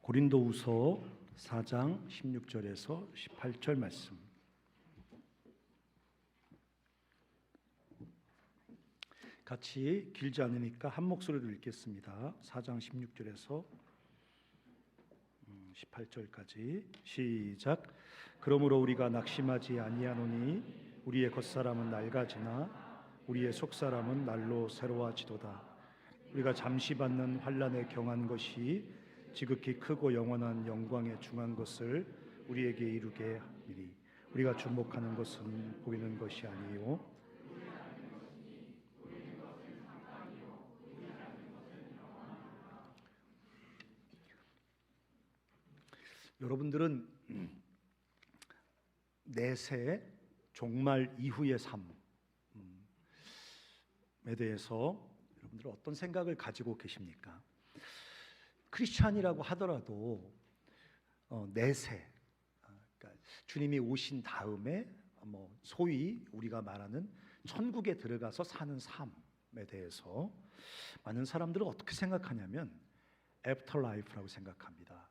고린도후서 4장 16절에서 18절 말씀. 같이 길지 않으니까 한 목소리로 읽겠습니다. 4장 16절에서 18절까지 시작. 그러므로 우리가 낙심하지 아니하노니 우리의 겉사람은 낡아지나 우리의 속사람은 날로 새로워지도다. 우리가 잠시 받는 환난에 경한 것이 지극히 크고 영원한 영광에 중한 것을 우리에게 이루게 하리니 우리가 주목하는 것은 보이는 것이 아니요 여러분들은 내세 종말 이후의 삶에 대해서 여러분들은 어떤 생각을 가지고 계십니까? 크리스찬이라고 하더라도 내세, 그러니까 주님이 오신 다음에 소위 우리가 말하는 천국에 들어가서 사는 삶에 대해서 많은 사람들은 어떻게 생각하냐면 애프터라이프라고 생각합니다.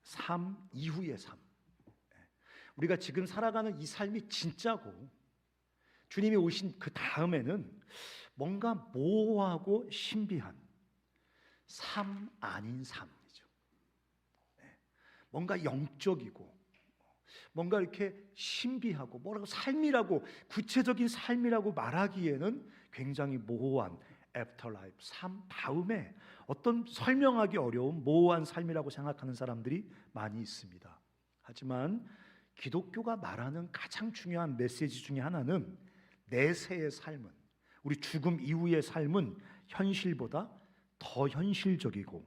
삶 이후의 삶. 우리가 지금 살아가는 이 삶이 진짜고 주님이 오신 그 다음에는 뭔가 모호하고 신비한 삶 아닌 삶이죠. 뭔가 영적이고 뭔가 이렇게 신비하고 뭐라고 삶이라고 구체적인 삶이라고 말하기에는 굉장히 모호한 애프터라이프, 삶 다음에 어떤 설명하기 어려운 모호한 삶이라고 생각하는 사람들이 많이 있습니다. 하지만 기독교가 말하는 가장 중요한 메시지 중에 하나는 내세의 삶은, 우리 죽음 이후의 삶은 현실보다 더 현실적이고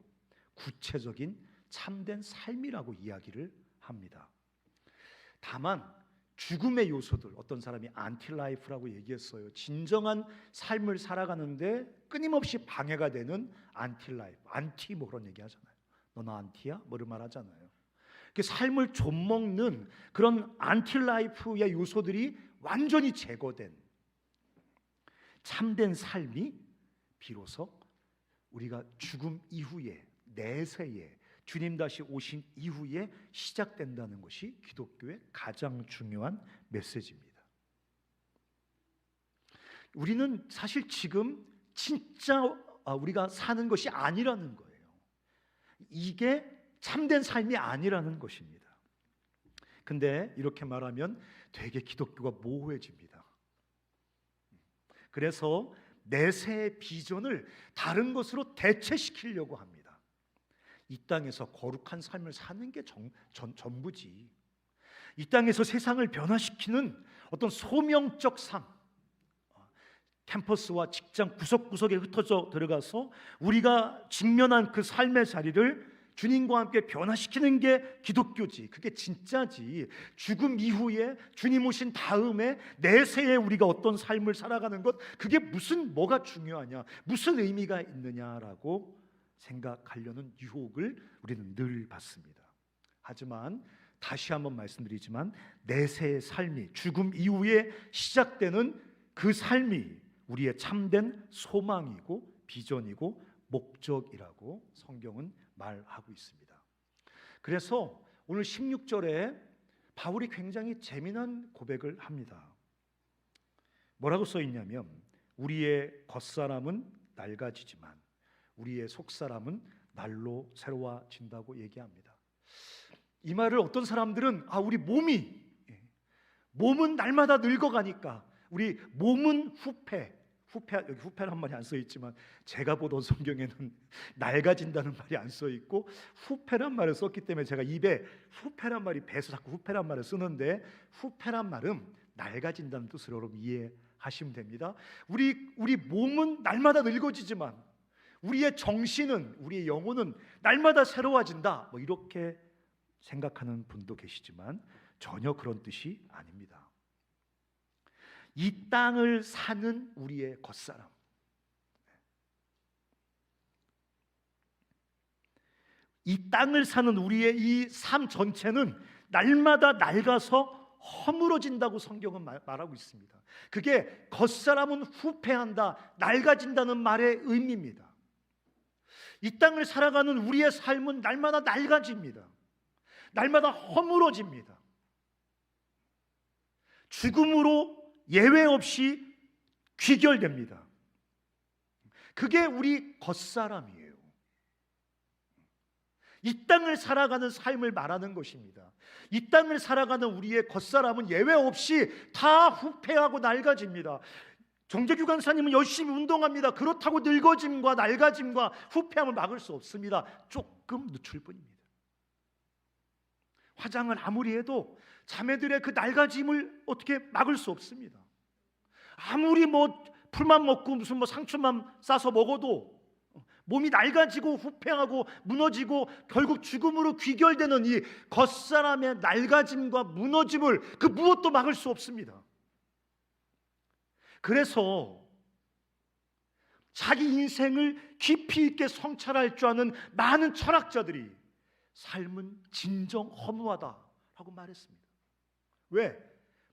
구체적인 참된 삶이라고 이야기를 합니다. 다만 죽음의 요소들, 어떤 사람이 안티라이프라고 얘기했어요. 진정한 삶을 살아가는데 끊임없이 방해가 되는 안티라이프, 안티 뭐 그런 얘기 하잖아요. 너는 안티야? 뭐를 말하잖아요. 삶을 좀먹는 그런 안티라이프의 요소들이 완전히 제거된 참된 삶이 비로소 우리가 죽음 이후에 내세에 주님 다시 오신 이후에 시작된다는 것이 기독교의 가장 중요한 메시지입니다. 우리는 사실 지금 진짜 우리가 사는 것이 아니라는 거예요. 이게 참된 삶이 아니라는 것입니다. 근데 이렇게 말하면 되게 기독교가 모호해집니다. 그래서 내세의 비전을 다른 것으로 대체시키려고 합니다. 이 땅에서 거룩한 삶을 사는 게 전부지. 이 땅에서 세상을 변화시키는 어떤 소명적 삶, 캠퍼스와 직장 구석구석에 흩어져 들어가서 우리가 직면한 그 삶의 자리를 주님과 함께 변화시키는 게 기독교지. 그게 진짜지. 죽음 이후에 주님 오신 다음에 내세에 우리가 어떤 삶을 살아가는 것, 그게 뭐가 중요하냐, 무슨 의미가 있느냐라고 생각하려는 유혹을 우리는 늘 받습니다. 하지만 다시 한번 말씀드리지만 내세의 삶이 죽음 이후에 시작되는 그 삶이 우리의 참된 소망이고 비전이고 목적이라고 성경은 말하고 있습니다. 그래서 오늘 16절에 바울이 굉장히 재미난 고백을 합니다. 뭐라고 써 있냐면 우리의 겉사람은 낡아지지만 우리의 속사람은 날로 새로워진다고 얘기합니다. 이 말을 어떤 사람들은 우리 몸은 날마다 늙어가니까 우리 몸은 여기 후패란 말이 안 써 있지만 제가 보던 성경에는 낡아진다는 말이 안 써 있고 후패란 말을 썼기 때문에 제가 입에 후패란 말이 배서 자꾸 후패란 말을 쓰는데 후패란 말은 낡아진다는 뜻으로 여러분 이해하시면 됩니다. 우리 몸은 날마다 늙어지지만 우리의 정신은, 우리의 영혼은 날마다 새로워진다. 이렇게 생각하는 분도 계시지만 전혀 그런 뜻이 아닙니다. 이 땅을 사는 우리의 겉사람, 이 땅을 사는 우리의 이 삶 전체는 날마다 낡아서 허물어진다고 성경은 말하고 있습니다. 그게 겉사람은 후패한다, 낡아진다는 말의 의미입니다. 이 땅을 살아가는 우리의 삶은 날마다 낡아집니다. 날마다 허물어집니다. 죽음으로 예외 없이 귀결됩니다. 그게 우리 겉사람이에요. 이 땅을 살아가는 삶을 말하는 것입니다. 이 땅을 살아가는 우리의 겉사람은 예외 없이 다 후패하고 낡아집니다. 정재규 간사님은 열심히 운동합니다. 그렇다고 늙어짐과 낡아짐과 후패함을 막을 수 없습니다. 조금 늦출 뿐입니다. 화장을 아무리 해도 자매들의 그 낡아짐을 어떻게 막을 수 없습니다. 아무리 풀만 먹고 무슨 상추만 싸서 먹어도 몸이 낡아지고 후패하고 무너지고 결국 죽음으로 귀결되는 이 겉사람의 낡아짐과 무너짐을 그 무엇도 막을 수 없습니다. 그래서 자기 인생을 깊이 있게 성찰할 줄 아는 많은 철학자들이 삶은 진정 허무하다라고 말했습니다. 왜?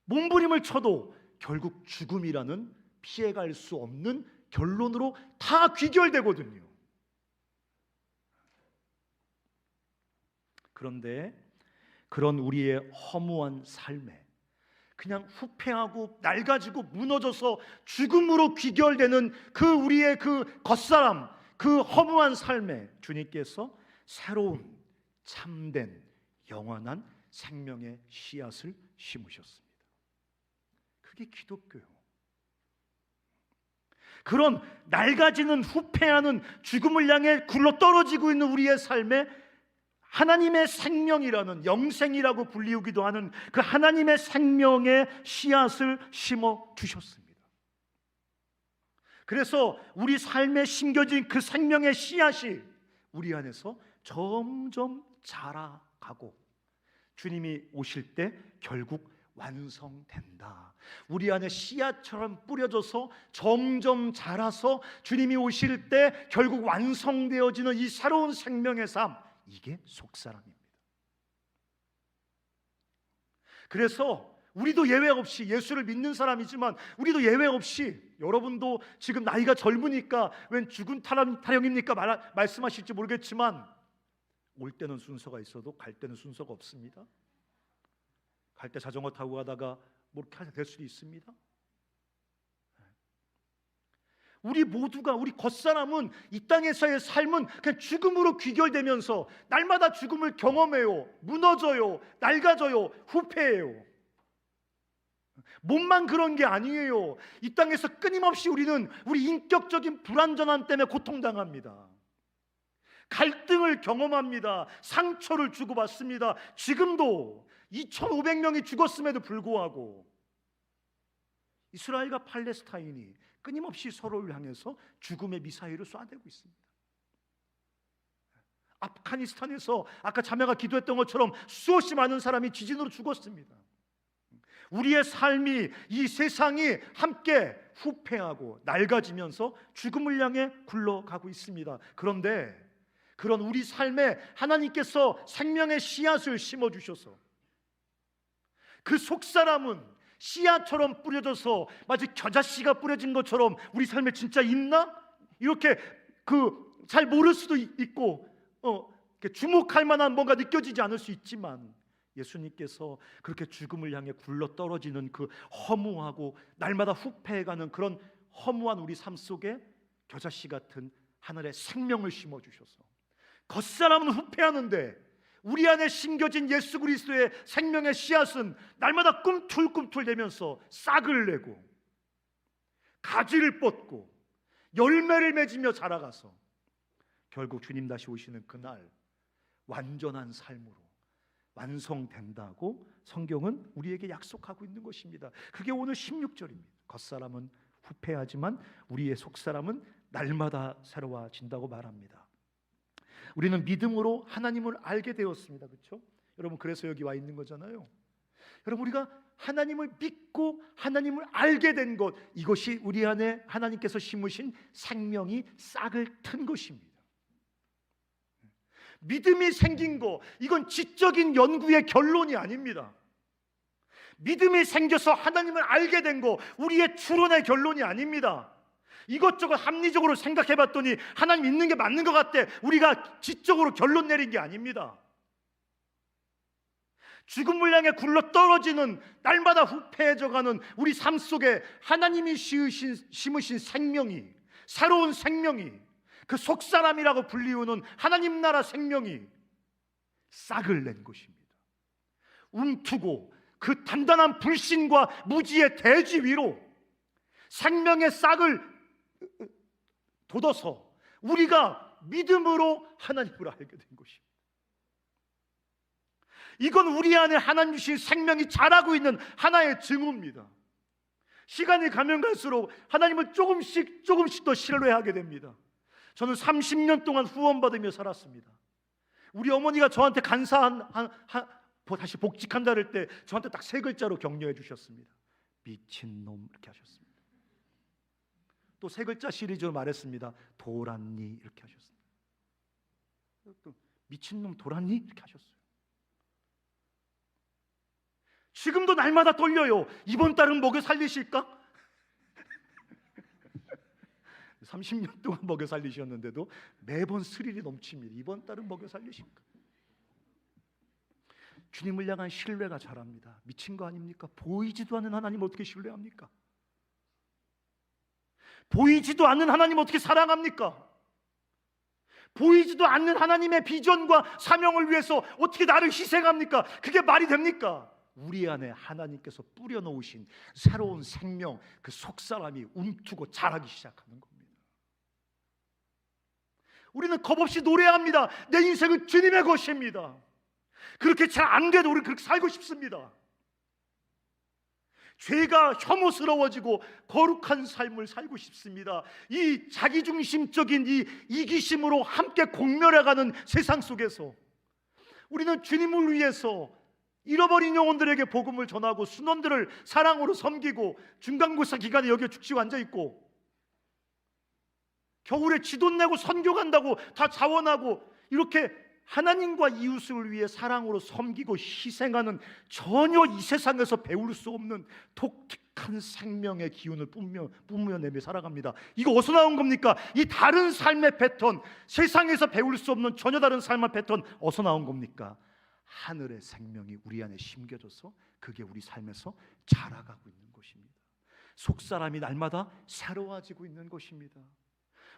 몸부림을 쳐도 결국 죽음이라는 피해갈 수 없는 결론으로 다 귀결되거든요. 그런데 그런 우리의 허무한 삶에 그냥 후패하고 낡아지고 무너져서 죽음으로 귀결되는 그 우리의 그 겉사람, 그 허무한 삶에 주님께서 새로운 참된 영원한 생명의 씨앗을 심으셨습니다. 그게 기독교예요. 그런 낡아지는 후패하는 죽음을 향해 굴러떨어지고 있는 우리의 삶에 하나님의 생명이라는, 영생이라고 불리우기도 하는 그 하나님의 생명의 씨앗을 심어 주셨습니다. 그래서 우리 삶에 심겨진 그 생명의 씨앗이 우리 안에서 점점 자라가고 주님이 오실 때 결국 완성된다. 우리 안에 씨앗처럼 뿌려져서 점점 자라서 주님이 오실 때 결국 완성되어지는 이 새로운 생명의 삶, 이게 속사람입니다. 그래서 우리도 예외 없이 예수를 믿는 사람이지만 우리도 예외 없이, 여러분도 지금 나이가 젊으니까 웬 죽은 타령입니까 말씀하실지 모르겠지만 올 때는 순서가 있어도 갈 때는 순서가 없습니다. 갈 때 자전거 타고 가다가 이렇게 될 수도 있습니다. 우리 모두가, 우리 겉사람은 이 땅에서의 삶은 그냥 죽음으로 귀결되면서 날마다 죽음을 경험해요. 무너져요. 낡아져요. 후패해요. 몸만 그런 게 아니에요. 이 땅에서 끊임없이 우리는 우리 인격적인 불완전함 때문에 고통당합니다. 갈등을 경험합니다. 상처를 주고받습니다. 지금도 2,500명이 죽었음에도 불구하고 이스라엘과 팔레스타인이 끊임없이 서로를 향해서 죽음의 미사일을 쏴대고 있습니다. 아프가니스탄에서 아까 자매가 기도했던 것처럼 수없이 많은 사람이 지진으로 죽었습니다. 우리의 삶이, 이 세상이 함께 후패하고 낡아지면서 죽음을 향해 굴러가고 있습니다. 그런데 그런 우리 삶에 하나님께서 생명의 씨앗을 심어주셔서 그 속사람은 씨앗처럼 뿌려져서 마치 겨자씨가 뿌려진 것처럼 우리 삶에 진짜 있나? 이렇게 잘 모를 수도 있고 주목할 만한 뭔가 느껴지지 않을 수 있지만 예수님께서 그렇게 죽음을 향해 굴러떨어지는 그 허무하고 날마다 후패해가는 그런 허무한 우리 삶 속에 겨자씨 같은 하늘의 생명을 심어주셔서 겉사람은 후패하는데 우리 안에 심겨진 예수 그리스도의 생명의 씨앗은 날마다 꿈틀꿈틀대면서 싹을 내고 가지를 뻗고 열매를 맺으며 자라가서 결국 주님 다시 오시는 그날 완전한 삶으로 완성된다고 성경은 우리에게 약속하고 있는 것입니다. 그게 오늘 16절입니다. 겉사람은 후패하지만 우리의 속사람은 날마다 새로워진다고 말합니다. 우리는 믿음으로 하나님을 알게 되었습니다. 그렇죠? 여러분, 그래서 여기 와 있는 거잖아요. 여러분, 우리가 하나님을 믿고 하나님을 알게 된 것, 이것이 우리 안에 하나님께서 심으신 생명이 싹을 튼 것입니다. 믿음이 생긴 거, 이건 지적인 연구의 결론이 아닙니다. 믿음이 생겨서 하나님을 알게 된 거, 우리의 추론의 결론이 아닙니다. 이것저것 합리적으로 생각해 봤더니 하나님 있는 게 맞는 것 같대. 우리가 지적으로 결론 내린 게 아닙니다. 죽음을 향해 굴러 떨어지는, 날마다 후패해져가는 우리 삶 속에 하나님이 심으신 생명이, 새로운 생명이, 그 속사람이라고 불리우는 하나님 나라 생명이 싹을 낸 것입니다. 움트고 그 단단한 불신과 무지의 대지 위로 생명의 싹을 돋아서 우리가 믿음으로 하나님을 알게 된 것입니다. 이건 우리 안에 하나님 주신 생명이 자라고 있는 하나의 증거입니다. 시간이 가면 갈수록 하나님을 조금씩 더 신뢰하게 됩니다. 저는 30년 동안 후원받으며 살았습니다. 우리 어머니가 저한테 다시 복직한다 할 때 저한테 딱 3글자로 격려해 주셨습니다. 미친놈, 이렇게 하셨습니다. 또 3글자 시리즈로 말했습니다. 돌았니, 이렇게 하셨습니다. 또 미친놈 돌았니, 이렇게 하셨어요. 지금도 날마다 떨려요. 이번 달은 먹여 살리실까? 30년 동안 먹여 살리셨는데도 매번 스릴이 넘칩니다. 이번 달은 먹여 살리실까? 주님을 향한 신뢰가 자랍니다. 미친 거 아닙니까? 보이지도 않는 하나님 어떻게 신뢰합니까? 보이지도 않는 하나님 어떻게 사랑합니까? 보이지도 않는 하나님의 비전과 사명을 위해서 어떻게 나를 희생합니까? 그게 말이 됩니까? 우리 안에 하나님께서 뿌려놓으신 새로운 생명, 그 속사람이 움트고 자라기 시작하는 겁니다. 우리는 겁없이 노래합니다. 내 인생은 주님의 것입니다. 그렇게 잘 안 돼도 우리는 그렇게 살고 싶습니다. 죄가 혐오스러워지고 거룩한 삶을 살고 싶습니다. 이 자기중심적인 이 이기심으로 함께 공멸해가는 세상 속에서 우리는 주님을 위해서 잃어버린 영혼들에게 복음을 전하고 순원들을 사랑으로 섬기고 중간고사 기간에 여기에 죽치고 앉아있고 겨울에 지돈 내고 선교 간다고 다 자원하고 이렇게 하나님과 이웃을 위해 사랑으로 섬기고 희생하는 전혀 이 세상에서 배울 수 없는 독특한 생명의 기운을 뿜어내며 살아갑니다. 이거 어디서 나온 겁니까? 이 다른 삶의 패턴, 세상에서 배울 수 없는 전혀 다른 삶의 패턴 어디서 나온 겁니까? 하늘의 생명이 우리 안에 심겨져서 그게 우리 삶에서 자라가고 있는 것입니다. 속사람이 날마다 새로워지고 있는 것입니다.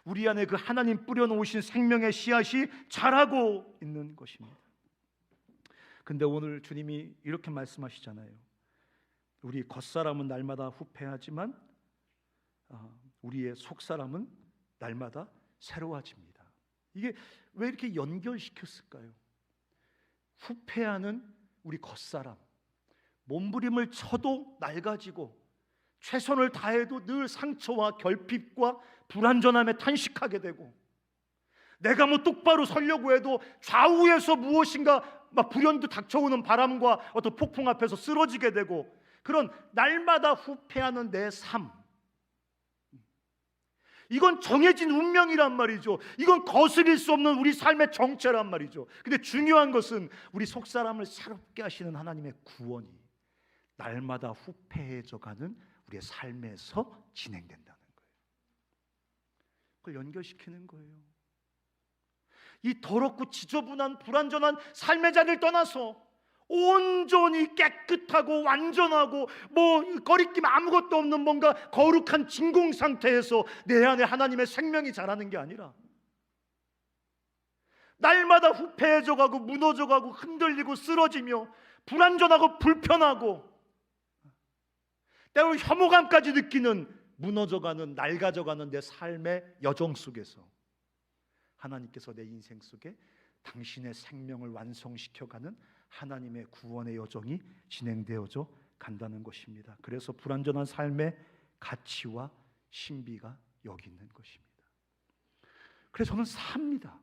우리 안에 그 하나님 뿌려놓으신 생명의 씨앗이 자라고 있는 것입니다. 근데 오늘 주님이 이렇게 말씀하시잖아요. 우리 겉사람은 날마다 후패하지만 우리의 속사람은 날마다 새로워집니다. 이게 왜 이렇게 연결시켰을까요? 후패하는 우리 겉사람, 몸부림을 쳐도 낡아지고 최선을 다해도 늘 상처와 결핍과 불완전함에 탄식하게 되고 내가 뭐 똑바로 서려고 해도 좌우에서 무엇인가 막 불현듯 닥쳐오는 바람과 어떤 폭풍 앞에서 쓰러지게 되고 그런 날마다 후패하는 내 삶, 이건 정해진 운명이란 말이죠. 이건 거스릴 수 없는 우리 삶의 정체란 말이죠. 근데 중요한 것은 우리 속사람을 새롭게 하시는 하나님의 구원이 날마다 후패해져가는 우리의 삶에서 진행된다는 거예요. 그걸 연결시키는 거예요. 이 더럽고 지저분한 불완전한 삶의 자리를 떠나서 온전히 깨끗하고 완전하고 뭐 거리낌 아무것도 없는 뭔가 거룩한 진공 상태에서 내 안에 하나님의 생명이 자라는 게 아니라 날마다 후패해져가고 무너져가고 흔들리고 쓰러지며 불완전하고 불편하고 때로는 혐오감까지 느끼는 무너져가는 낡아져가는 내 삶의 여정 속에서 하나님께서 내 인생 속에 당신의 생명을 완성시켜가는 하나님의 구원의 여정이 진행되어져 간다는 것입니다. 그래서 불완전한 삶의 가치와 신비가 여기 있는 것입니다. 그래서 저는 삽니다.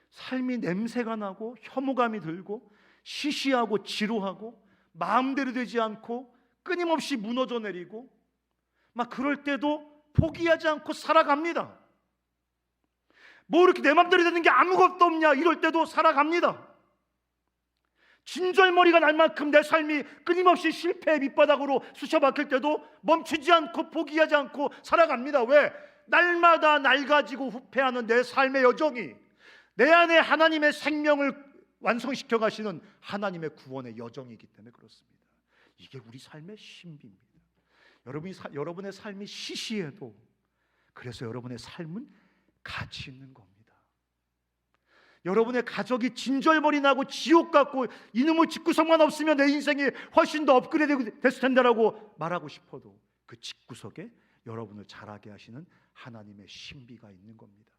삶이 냄새가 나고 혐오감이 들고 시시하고 지루하고 마음대로 되지 않고 끊임없이 무너져 내리고 막 그럴 때도 포기하지 않고 살아갑니다. 뭐 이렇게 내 맘대로 되는 게 아무것도 없냐 이럴 때도 살아갑니다. 진절머리가 날 만큼 내 삶이 끊임없이 실패의 밑바닥으로 쑤셔박힐 때도 멈추지 않고 포기하지 않고 살아갑니다. 왜? 날마다 낡아지고 후패하는 내 삶의 여정이 내 안에 하나님의 생명을 완성시켜 가시는 하나님의 구원의 여정이기 때문에 그렇습니다. 이게 우리 삶의 신비입니다. 여러분의 삶이 시시해도 그래서 여러분의 삶은 가치 있는 겁니다. 여러분의 가족이 진절머리 나고 지옥 같고 이놈의 집구석만 없으면 내 인생이 훨씬 더 업그레이드 됐을 텐데라고 말하고 싶어도 그 집구석에 여러분을 자라게 하시는 하나님의 신비가 있는 겁니다.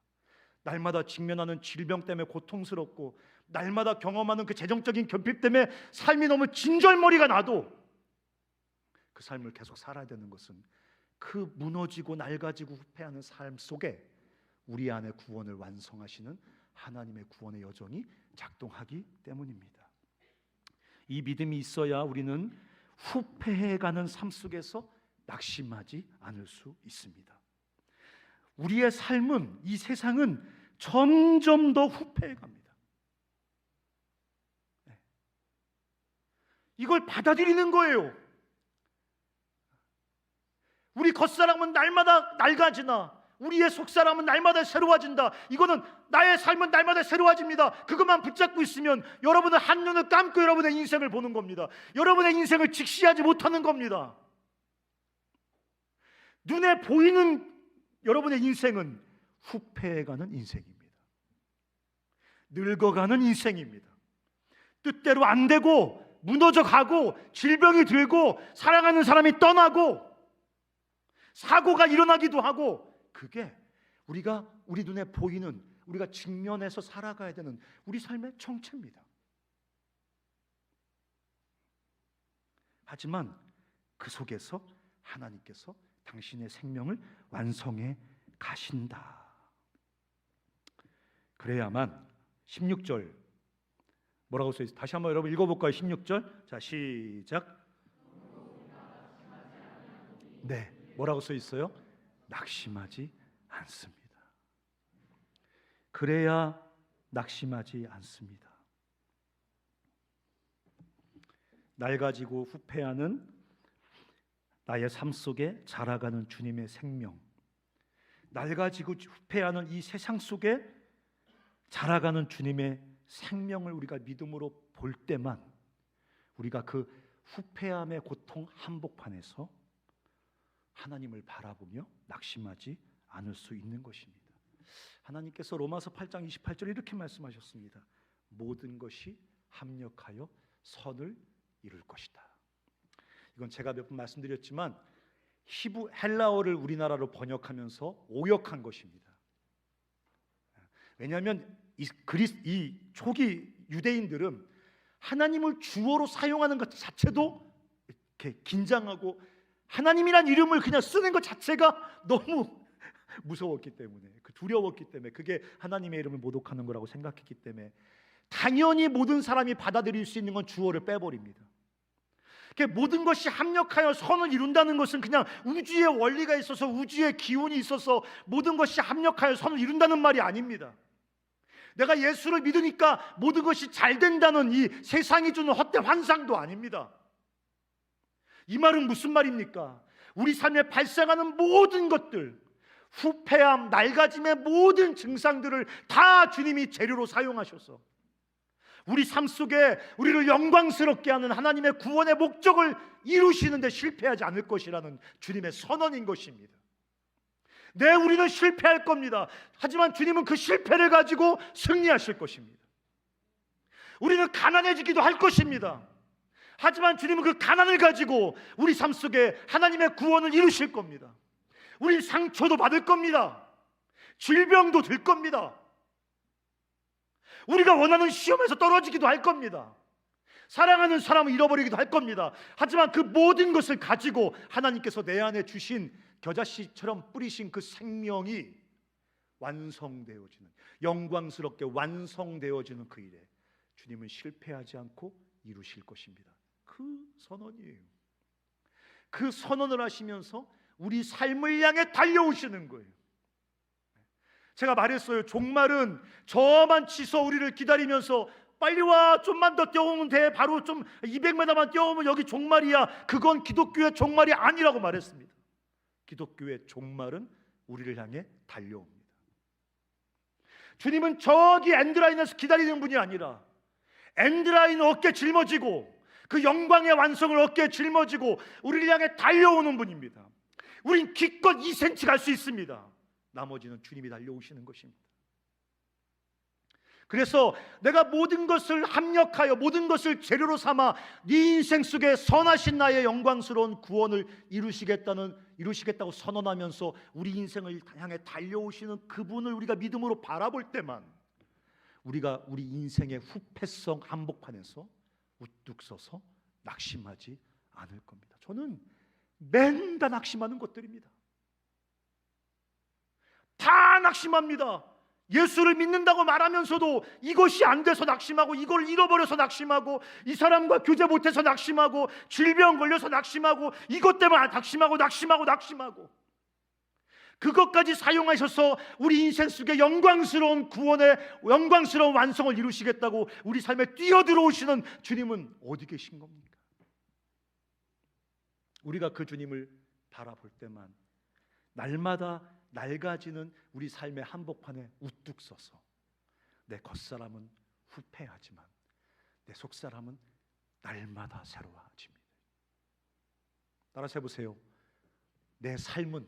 날마다 직면하는 질병 때문에 고통스럽고 날마다 경험하는 그 재정적인 결핍 때문에 삶이 너무 진절머리가 나도 그 삶을 계속 살아야 되는 것은 그 무너지고 낡아지고 후패하는 삶 속에 우리 안에 구원을 완성하시는 하나님의 구원의 여정이 작동하기 때문입니다. 이 믿음이 있어야 우리는 후패해가는 삶 속에서 낙심하지 않을 수 있습니다. 우리의 삶은, 이 세상은 점점 더 후패해갑니다. 이걸 받아들이는 거예요. 우리 겉사람은 날마다 낡아지나 우리의 속사람은 날마다 새로워진다. 이거는 나의 삶은 날마다 새로워집니다. 그것만 붙잡고 있으면 여러분은 한눈을 감고 여러분의 인생을 보는 겁니다. 여러분의 인생을 직시하지 못하는 겁니다. 눈에 보이는 여러분의 인생은 후패해가는 인생입니다. 늙어가는 인생입니다. 뜻대로 안 되고 무너져 가고 질병이 들고 사랑하는 사람이 떠나고 사고가 일어나기도 하고 그게 우리 눈에 보이는 우리가 직면해서 살아가야 되는 우리 삶의 정체입니다. 하지만 그 속에서 하나님께서 당신의 생명을 완성해 가신다. 그래야만 16절 뭐라고 써 있어요? 다시 한번 여러분 읽어볼까요? 16절 자 시작. 네, 뭐라고 써 있어요? 낙심하지 않습니다. 그래야 낙심하지 않습니다. 낡아지고 후패하는 나의 삶 속에 자라가는 주님의 생명, 낡아지고 후패하는 이 세상 속에 자라가는 주님의 생명을 우리가 믿음으로 볼 때만 우리가 그 후패함의 고통 한복판에서 하나님을 바라보며 낙심하지 않을 수 있는 것입니다. 하나님께서 로마서 8장 28절에 이렇게 말씀하셨습니다. 모든 것이 합력하여 선을 이룰 것이다. 이건 제가 몇 번 말씀드렸지만 헬라어를 우리나라로 번역하면서 오역한 것입니다. 왜냐하면 이 초기 유대인들은 하나님을 주어로 사용하는 것 자체도 이렇게 긴장하고 하나님이란 이름을 그냥 쓰는 것 자체가 너무 무서웠기 때문에 두려웠기 때문에 그게 하나님의 이름을 모독하는 거라고 생각했기 때문에 당연히 모든 사람이 받아들일 수 있는 건 주어를 빼버립니다. 모든 것이 합력하여 선을 이룬다는 것은 그냥 우주의 원리가 있어서 우주의 기운이 있어서 모든 것이 합력하여 선을 이룬다는 말이 아닙니다. 내가 예수를 믿으니까 모든 것이 잘 된다는 이 세상이 주는 헛된 환상도 아닙니다. 이 말은 무슨 말입니까? 우리 삶에 발생하는 모든 것들, 후패함, 낡아짐의 모든 증상들을 다 주님이 재료로 사용하셔서 우리 삶 속에 우리를 영광스럽게 하는 하나님의 구원의 목적을 이루시는 데 실패하지 않을 것이라는 주님의 선언인 것입니다. 네, 우리는 실패할 겁니다. 하지만 주님은 그 실패를 가지고 승리하실 것입니다. 우리는 가난해지기도 할 것입니다. 하지만 주님은 그 가난을 가지고 우리 삶 속에 하나님의 구원을 이루실 겁니다. 우리 상처도 받을 겁니다. 질병도 들 겁니다. 우리가 원하는 시험에서 떨어지기도 할 겁니다. 사랑하는 사람을 잃어버리기도 할 겁니다. 하지만 그 모든 것을 가지고 하나님께서 내 안에 주신 겨자씨처럼 뿌리신 그 생명이 완성되어지는, 영광스럽게 완성되어지는 그 일에 주님은 실패하지 않고 이루실 것입니다. 그 선언이에요. 그 선언을 하시면서 우리 삶을 향해 달려오시는 거예요. 제가 말했어요. 종말은 저만 치서 우리를 기다리면서 빨리 와, 좀만 더 뛰어오면 돼, 바로 좀 200m만 뛰어오면 여기 종말이야. 그건 기독교의 종말이 아니라고 말했습니다. 기독교의 종말은 우리를 향해 달려옵니다. 주님은 저기 엔드라인에서 기다리는 분이 아니라 엔드라인 어깨 짊어지고 그 영광의 완성을 어깨에 짊어지고 우리를 향해 달려오는 분입니다. 우린 기껏 2cm 갈 수 있습니다. 나머지는 주님이 달려오시는 것입니다. 그래서 내가 모든 것을 합력하여 모든 것을 재료로 삼아 네 인생 속에 선하신 나의 영광스러운 구원을 이루시겠다고 선언하면서 우리 인생을 향해 달려오시는 그분을 우리가 믿음으로 바라볼 때만 우리가 우리 인생의 후패성 한복판에서 우뚝 서서 낙심하지 않을 겁니다. 저는 맨날 낙심하는 것들입니다. 다 낙심합니다. 예수를 믿는다고 말하면서도 이것이 안 돼서 낙심하고, 이걸 잃어버려서 낙심하고, 이 사람과 교제 못해서 낙심하고, 질병 걸려서 낙심하고, 이것 때문에 낙심하고 그것까지 사용하셔서 우리 인생 속에 영광스러운 구원의 영광스러운 완성을 이루시겠다고 우리 삶에 뛰어들어오시는 주님은 어디 계신 겁니까? 우리가 그 주님을 바라볼 때만 날마다 낡아지는 우리 삶의 한복판에 우뚝 서서 내 겉사람은 후패하지만 내 속사람은 날마다 새로워집니다. 따라서 해보세요. 내 삶은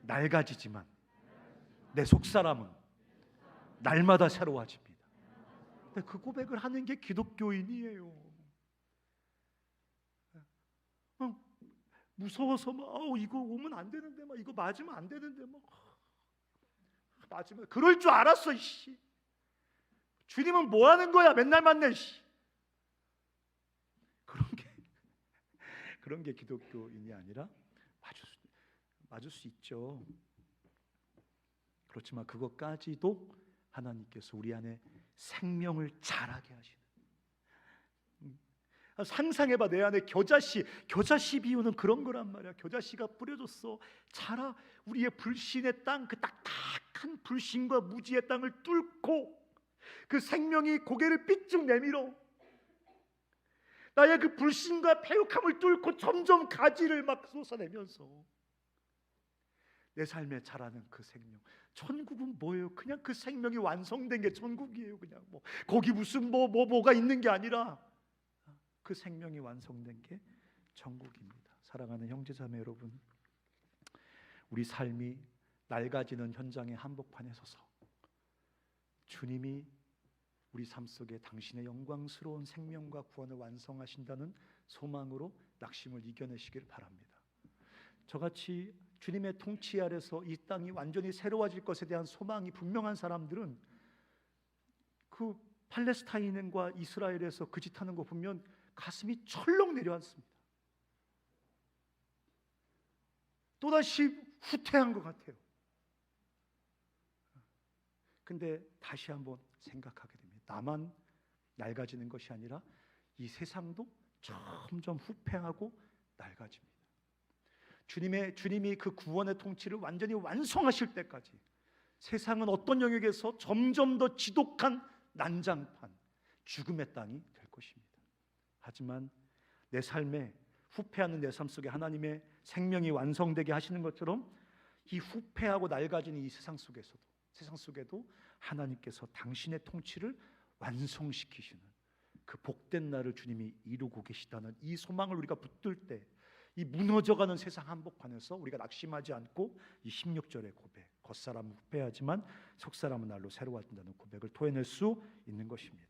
낡아지지만 내 속사람은 날마다 새로워집니다. 근데 그 고백을 하는 게 기독교인이에요. 무서워서 이거 오면 안 되는데, 이거 맞으면 안 되는데, 맞으면 그럴 줄 알았어. 이씨. 주님은 뭐 하는 거야? 맨날 만내. 이씨. 그런 게 기독교인이 아니라 맞을 수 있죠. 그렇지만 그것까지도 하나님께서 우리 안에 생명을 자라게 하시는. 상상해봐. 내 안에 겨자씨 비유는 그런 거란 말이야. 겨자씨가 뿌려졌어. 자라. 우리의 불신의 땅, 그 딱딱한 불신과 무지의 땅을 뚫고 그 생명이 고개를 삐쭉 내밀어 나의 그 불신과 패역함을 뚫고 점점 가지를 막 쏟아내면서 내 삶에 자라는 그 생명. 천국은 뭐예요? 그냥 그 생명이 완성된 게 천국이에요. 그냥 거기 무슨 뭐가 있는 게 아니라 그 생명이 완성된 게 천국입니다. 사랑하는 형제자매 여러분, 우리 삶이 낡아지는 현장의 한복판에 서서 주님이 우리 삶 속에 당신의 영광스러운 생명과 구원을 완성하신다는 소망으로 낙심을 이겨내시길 바랍니다. 저같이 주님의 통치 아래서 이 땅이 완전히 새로워질 것에 대한 소망이 분명한 사람들은 그 팔레스타인과 이스라엘에서 그 짓 하는 거 보면 가슴이 철렁 내려앉습니다. 또다시 후퇴한 것 같아요. 근데 다시 한번 생각하게 됩니다. 나만 낡아지는 것이 아니라 이 세상도 점점 후퇴하고 낡아집니다. 주님이 그 구원의 통치를 완전히 완성하실 때까지 세상은 어떤 영역에서 점점 더 지독한 난장판, 죽음의 땅이 될 것입니다. 하지만 내 삶에 후패하는 내 삶 속에 하나님의 생명이 완성되게 하시는 것처럼 이 후패하고 낡아지는 이 세상 속에도 하나님께서 당신의 통치를 완성시키시는 그 복된 날을 주님이 이루고 계시다는 이 소망을 우리가 붙들 때 이 무너져가는 세상 한복판에서 우리가 낙심하지 않고 이 16절의 고백, 겉사람은 후패하지만 속사람은 날로 새로워진다는 고백을 토해낼 수 있는 것입니다.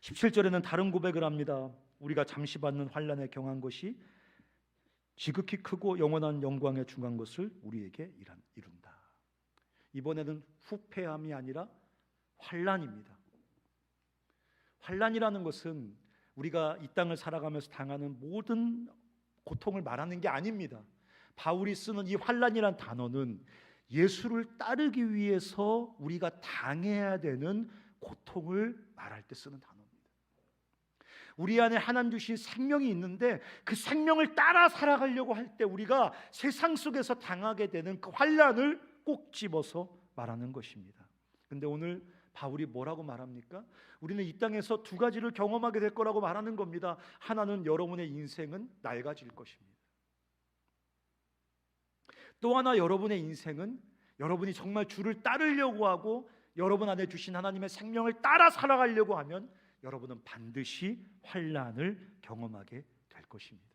17절에는 다른 고백을 합니다. 우리가 잠시 받는 환난에 경한 것이 지극히 크고 영원한 영광에 중한 것을 우리에게 이룬다. 이번에는 후패함이 아니라 환난입니다. 환난이라는 것은 우리가 이 땅을 살아가면서 당하는 모든 고통을 말하는 게 아닙니다. 바울이 쓰는 이 환난이란 단어는 예수를 따르기 위해서 우리가 당해야 되는 고통을 말할 때 쓰는 단어입니다. 우리 안에 하나님 주신 생명이 있는데 그 생명을 따라 살아가려고 할 때 우리가 세상 속에서 당하게 되는 그 환난을 꼭 집어서 말하는 것입니다. 근데 오늘 바울이 뭐라고 말합니까? 우리는 이 땅에서 두 가지를 경험하게 될 거라고 말하는 겁니다. 하나는 여러분의 인생은 낡아질 것입니다. 또 하나 여러분의 인생은 여러분이 정말 주를 따르려고 하고 여러분 안에 주신 하나님의 생명을 따라 살아가려고 하면 여러분은 반드시 환난을 경험하게 될 것입니다.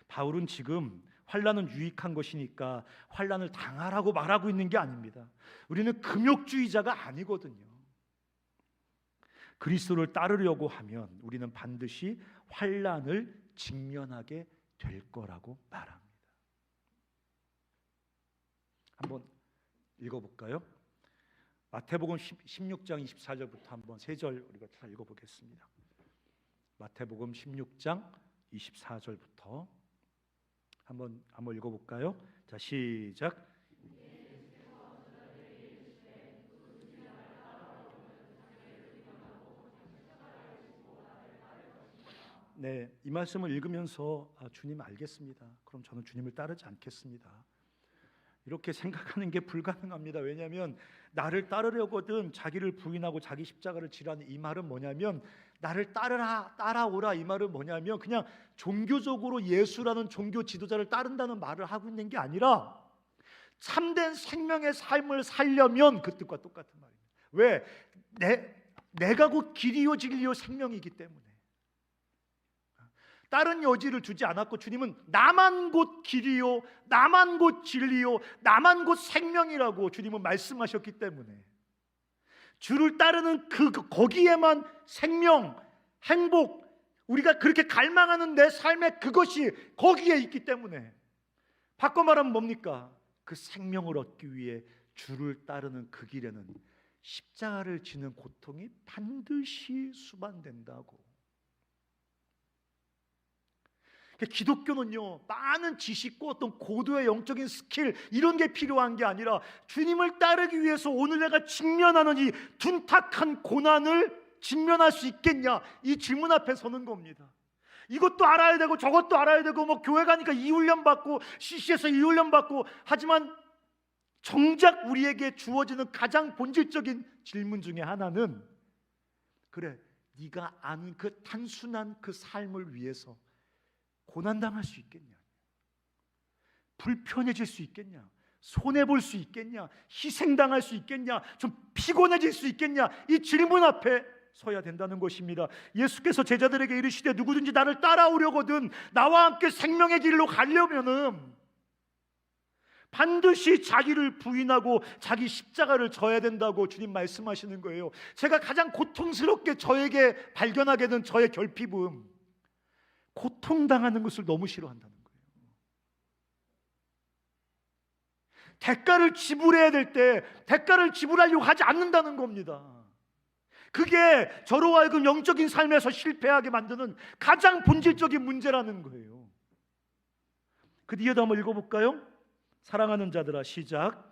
바울은 지금 환난은 유익한 것이니까 환난을 당하라고 말하고 있는 게 아닙니다. 우리는 금욕주의자가 아니거든요. 그리스도를 따르려고 하면 우리는 반드시 환난을 직면하게 될 거라고 말합니다. 한번 읽어볼까요? 마태복음 16장 24절부터 한번 세 절 우리가 다 읽어보겠습니다. 마태복음 16장 24절부터 한번 읽어볼까요? 자, 시작. 네, 이 말씀을 읽으면서 주님 알겠습니다. 그럼 저는 주님을 따르지 않겠습니다. 이렇게 생각하는 게 불가능합니다. 왜냐하면 나를 따르려거든 자기를 부인하고 자기 십자가를 지라는 이 말은 뭐냐면 나를 따라오라 이 말은 뭐냐면 그냥 종교적으로 예수라는 종교 지도자를 따른다는 말을 하고 있는 게 아니라 참된 생명의 삶을 살려면 그 뜻과 똑같은 말입니다. 왜? 내가 곧 길이요 진리요 생명이기 때문에 다른 여지를 주지 않았고 주님은 나만 곧 길이요 나만 곧 진리요 나만 곧 생명이라고 주님은 말씀하셨기 때문에 주를 따르는 거기에만 생명, 행복, 우리가 그렇게 갈망하는 내 삶의 그것이 거기에 있기 때문에 바꿔 말하면 뭡니까? 그 생명을 얻기 위해 주를 따르는 그 길에는 십자가를 지는 고통이 반드시 수반된다고. 기독교는요 많은 지식과 어떤 고도의 영적인 스킬 이런 게 필요한 게 아니라 주님을 따르기 위해서 오늘 내가 직면하는 이 둔탁한 고난을 직면할 수 있겠냐 이 질문 앞에 서는 겁니다. 이것도 알아야 되고 저것도 알아야 되고 뭐 교회 가니까 이 훈련 받고 CC에서 이 훈련 받고 하지만 정작 우리에게 주어지는 가장 본질적인 질문 중에 하나는 그래 네가 아는 그 단순한 그 삶을 위해서 고난당할 수 있겠냐? 불편해질 수 있겠냐? 손해볼 수 있겠냐? 희생당할 수 있겠냐? 좀 피곤해질 수 있겠냐? 이 질문 앞에 서야 된다는 것입니다. 예수께서 제자들에게 이르시되 누구든지 나를 따라오려거든 나와 함께 생명의 길로 가려면은 반드시 자기를 부인하고 자기 십자가를 져야 된다고 주님 말씀하시는 거예요. 제가 가장 고통스럽게 저에게 발견하게 된 저의 결핍은 고통당하는 것을 너무 싫어한다는 거예요. 대가를 지불해야 될 때 대가를 지불하려고 하지 않는다는 겁니다. 그게 저로 하여금 영적인 삶에서 실패하게 만드는 가장 본질적인 문제라는 거예요. 그 뒤에도 한번 읽어볼까요? 사랑하는 자들아 시작.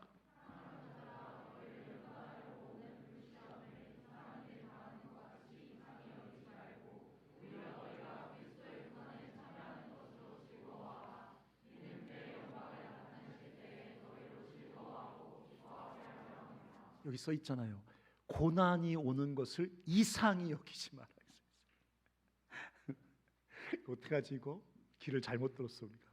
여기 써 있잖아요. 고난이 오는 것을 이상히 여기지 마라. 어떡하지 이거? 길을 잘못 들었어 우리가.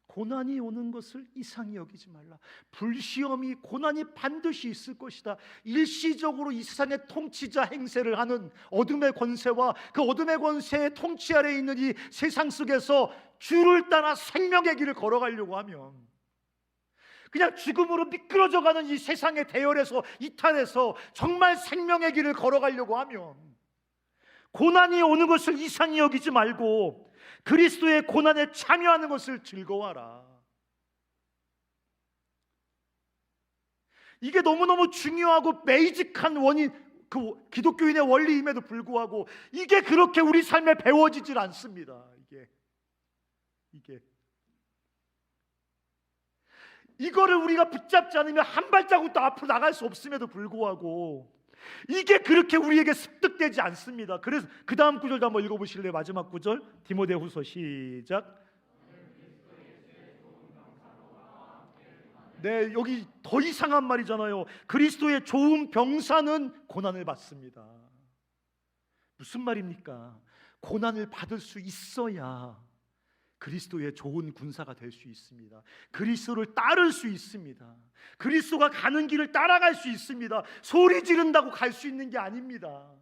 고난이 오는 것을 이상히 여기지 말라. 불시험이 고난이 반드시 있을 것이다. 일시적으로 이 세상의 통치자 행세를 하는 어둠의 권세와 그 어둠의 권세의 통치 아래에 있는 이 세상 속에서 주를 따라 생명의 길을 걸어가려고 하면 그냥 죽음으로 미끄러져가는 이 세상의 대열에서 이탈해서 정말 생명의 길을 걸어가려고 하면 고난이 오는 것을 이상히 여기지 말고 그리스도의 고난에 참여하는 것을 즐거워하라. 이게 너무너무 중요하고 베이직한 원인, 그 기독교인의 원리임에도 불구하고 이게 그렇게 우리 삶에 배워지질 않습니다. 이거를 우리가 붙잡지 않으면 한 발자국도 앞으로 나갈 수 없음에도 불구하고 이게 그렇게 우리에게 습득되지 않습니다. 그래서 그 다음 구절도 한번 읽어보실래요? 마지막 구절 디모데후서 시작. 네, 여기 더 이상한 말이잖아요. 그리스도의 좋은 병사는 고난을 받습니다. 무슨 말입니까? 고난을 받을 수 있어야 그리스도의 좋은 군사가 될 수 있습니다. 그리스도를 따를 수 있습니다. 그리스도가 가는 길을 따라갈 수 있습니다. 소리 지른다고 갈 수 있는 게 아닙니다.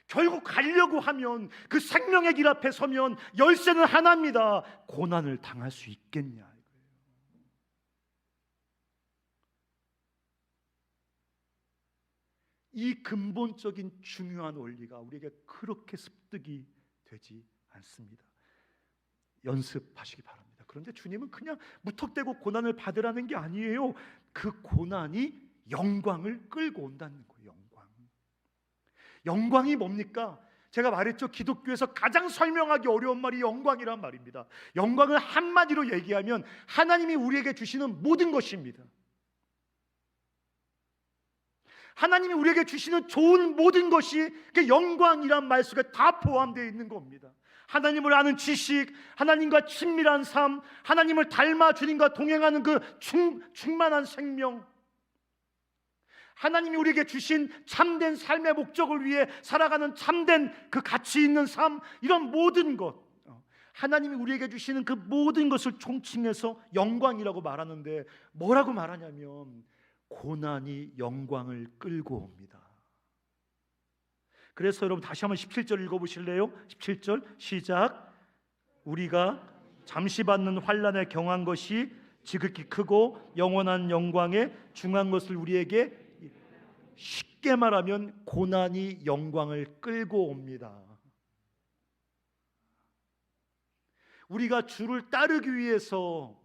결국 가려고 하면, 그 생명의 길 앞에 서면 열쇠는 하나입니다. 고난을 당할 수 있겠냐 이거예요. 이 근본적인 중요한 원리가 우리에게 그렇게 습득이 되지 않습니다. 연습하시기 바랍니다. 그런데 주님은 그냥 무턱대고 고난을 받으라는 게 아니에요. 그 고난이 영광을 끌고 온다는 거예요. 영광이 뭡니까? 제가 말했죠. 기독교에서 가장 설명하기 어려운 말이 영광이란 말입니다. 영광을 한마디로 얘기하면 하나님이 우리에게 주시는 모든 것입니다. 하나님이 우리에게 주시는 좋은 모든 것이 그 영광이란 말 속에 다 포함되어 있는 겁니다. 하나님을 아는 지식, 하나님과 친밀한 삶, 하나님을 닮아 주님과 동행하는 그 충만한 생명, 하나님이 우리에게 주신 참된 삶의 목적을 위해 살아가는 참된 그 가치 있는 삶, 이런 모든 것, 하나님이 우리에게 주시는 그 모든 것을 총칭해서 영광이라고 말하는데, 뭐라고 말하냐면 고난이 영광을 끌고 옵니다. 그래서 여러분 다시 한번 17절 읽어보실래요? 17절 시작. 우리가 잠시 받는 환난에 경한 것이 지극히 크고 영원한 영광에 중한 것을 우리에게, 쉽게 말하면 고난이 영광을 끌고 옵니다. 우리가 주를 따르기 위해서,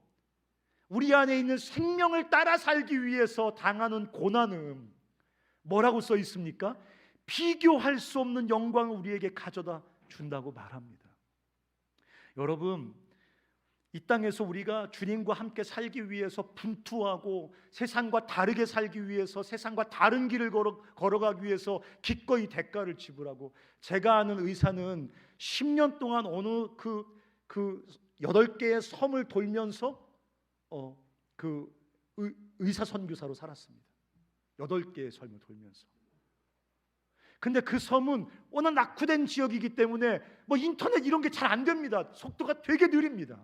우리 안에 있는 생명을 따라 살기 위해서 당하는 고난은 뭐라고 써 있습니까? 비교할 수 없는 영광을 우리에게 가져다 준다고 말합니다. 여러분, 이 땅에서 우리가 주님과 함께 살기 위해서 분투하고 세상과 다르게 살기 위해서, 세상과 다른 길을 걸어가기 위해서 기꺼이 대가를 지불하고, 제가 아는 의사는 10년 동안 어느 그 8개의 섬을 돌면서 의사 선교사로 살았습니다. 8개의 섬을 돌면서. 근데 그 섬은 워낙 낙후된 지역이기 때문에 인터넷 이런 게 잘 안 됩니다. 속도가 되게 느립니다.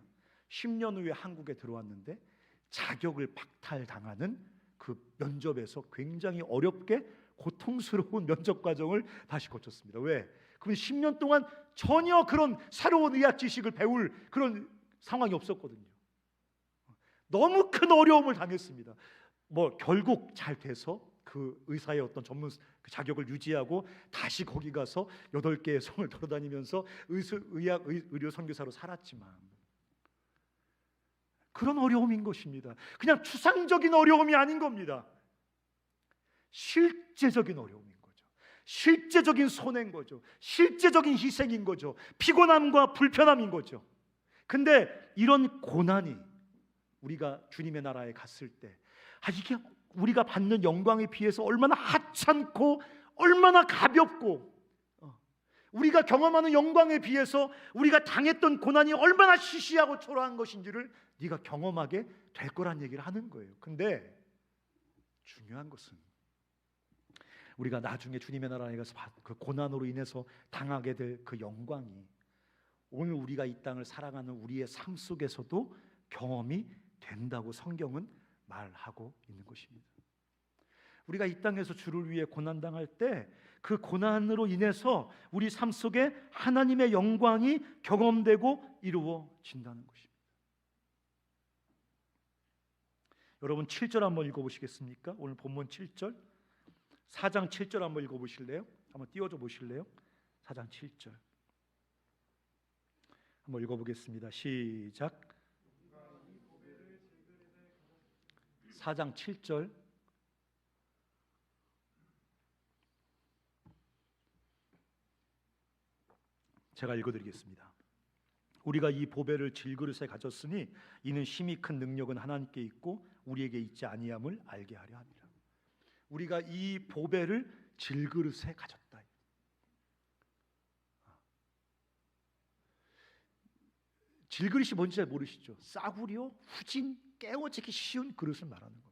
10년 후에 한국에 들어왔는데 자격을 박탈당하는 그 면접에서 굉장히 어렵게 고통스러운 면접 과정을 다시 거쳤습니다. 왜? 그럼 10년 동안 전혀 그런 새로운 의학 지식을 배울 그런 상황이 없었거든요. 너무 큰 어려움을 당했습니다. 결국 잘 돼서 그 의사의 어떤 전문 그 자격을 유지하고 다시 거기 가서 8개의 성을 돌아다니면서 의료 선교사로 살았지만, 그런 어려움인 것입니다. 그냥 추상적인 어려움이 아닌 겁니다. 실제적인 어려움인 거죠. 실제적인 손해인 거죠. 실제적인 희생인 거죠. 피곤함과 불편함인 거죠. 근데 이런 고난이 우리가 주님의 나라에 갔을 때, 이게 우리가 받는 영광에 비해서 얼마나 하찮고 얼마나 가볍고, 우리가 경험하는 영광에 비해서 우리가 당했던 고난이 얼마나 시시하고 초라한 것인지를 네가 경험하게 될 거란 얘기를 하는 거예요. 근데 중요한 것은 우리가 나중에 주님의 나라에 가서 그 고난으로 인해서 당하게 될 그 영광이 오늘 우리가 이 땅을 살아가는 우리의 삶 속에서도 경험이 된다고 성경은 말하고 있는 것입니다. 우리가 이 땅에서 주를 위해 고난당할 때 그 고난으로 인해서 우리 삶 속에 하나님의 영광이 경험되고 이루어진다는 것입니다. 여러분 7절 한번 읽어보시겠습니까? 오늘 본문 7절, 4장 7절 한번 읽어보실래요? 한번 띄워줘 보실래요? 4장 7절 한번 읽어보겠습니다. 시작. 4장 7절 제가 읽어드리겠습니다. 우리가 이 보배를 질그릇에 가졌으니 이는 심히 큰 능력은 하나님께 있고 우리에게 있지 아니함을 알게 하려 함이라. 우리가 이 보배를 질그릇에 가졌다. 질그릇이 뭔지 잘 모르시죠? 싸구려, 후진, 깨워지기 쉬운 그릇을 말하는 겁니다.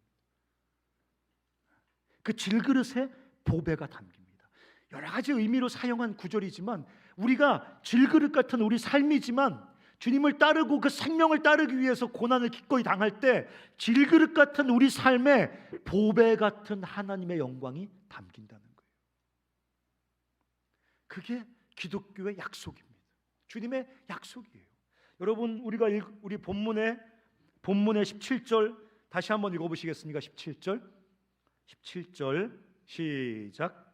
그 질그릇에 보배가 담깁니다. 여러 가지 의미로 사용한 구절이지만 우리가 질그릇 같은 우리 삶이지만 주님을 따르고 그 생명을 따르기 위해서 고난을 기꺼이 당할 때 질그릇 같은 우리 삶에 보배 같은 하나님의 영광이 담긴다는 거예요. 그게 기독교의 약속입니다. 주님의 약속이에요. 여러분, 우리 본문의 17절 다시 한번 읽어보시겠습니까? 17절 시작.